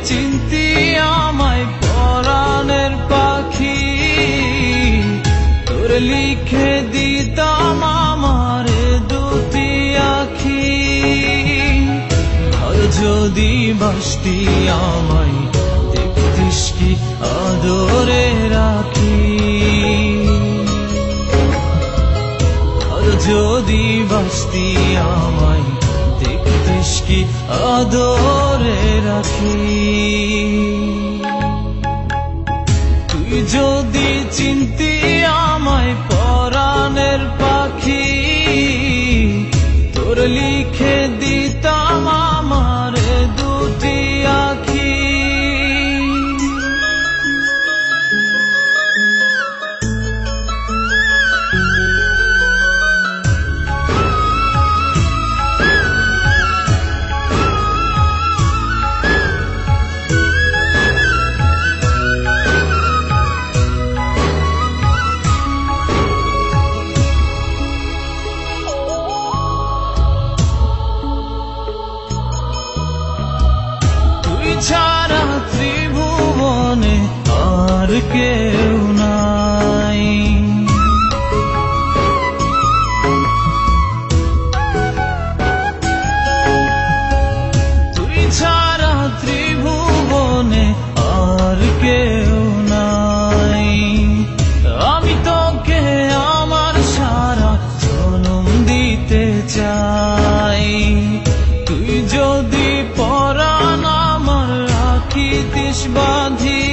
চিনতি আমায় পরাণের পাখি, তোর লিখে দিতাম আমার দুটি আখি। আর যদি বাসতি আমায় দেখতিস কি আদরে রাখি, আর যদি বাসতি আমায় দেখতিস কি আদরে রাখি। তুই যদি চিনতি আমায় পরাণের পাখি, তোর লিখে দিতাম আমার দুটি আখি। ছাড়া ত্রিভুবনে আর কেউ নাই, তুই ছাড়া ত্রিভুবনে আর কেউ নাই। আমি তোকে আমার সারা জনম দিতে চাই, তুই যদি পরাণ রাখিতিস বাঁধি,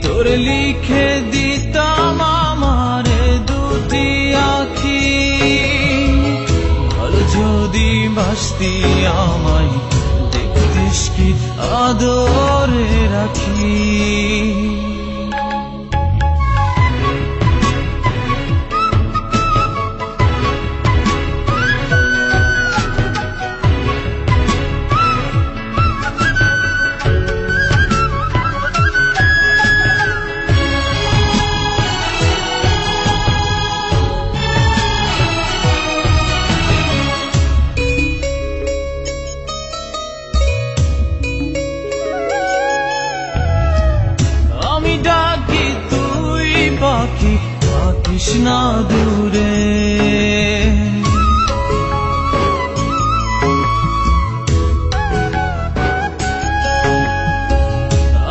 তোর লিখে দিতাম আমার দুটি আখি। আর যদি বাসতি আমায় দেখতিস কি আদরে রাখি। ডাকি তুই পাখি থাকিস না দূরে,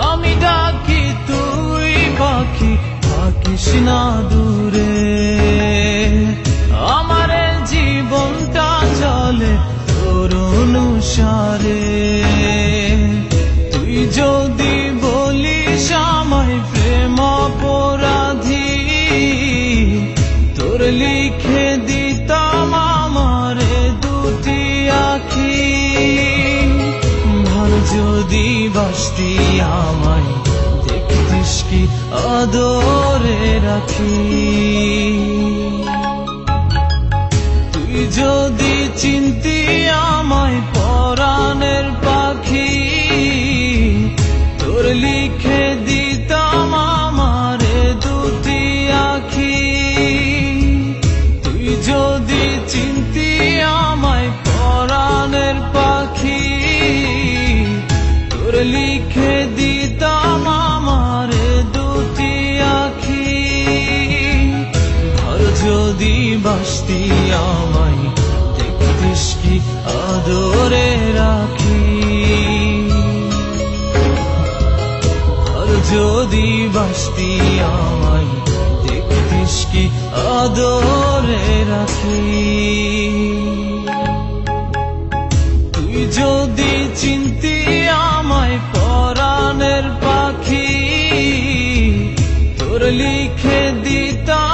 আমি ডাকি তুই পাখি থাকিস না দূরে। আমার জীবনটা চলে তোর অনুসারে, তুই যদি বলিস আমায় প্রেম অপরাধী, তোর লিখে দিতাম আমার দুটি আখি। ভালো যদি বাসতি আমায় দেখতিস কি আদরে রাখি, তুই যদি চিনতি আমায় পরাণের পাখি, তোর লিখে দিতাম আমার দুটি আখি। তুই যদি চিনতি আমায় পরাণের পাখি, তোর লিখে দিতাম আমার দুটি আখি। আর যদি বাসতি আমায় দেখতিস কি আদরে রাখি, আর যদি বাসতি আমায় দেখতিস কি আদরে রাখি। তুই যদি চিনতি আমায় পরাণের পাখি, তোর লিখে দিতাম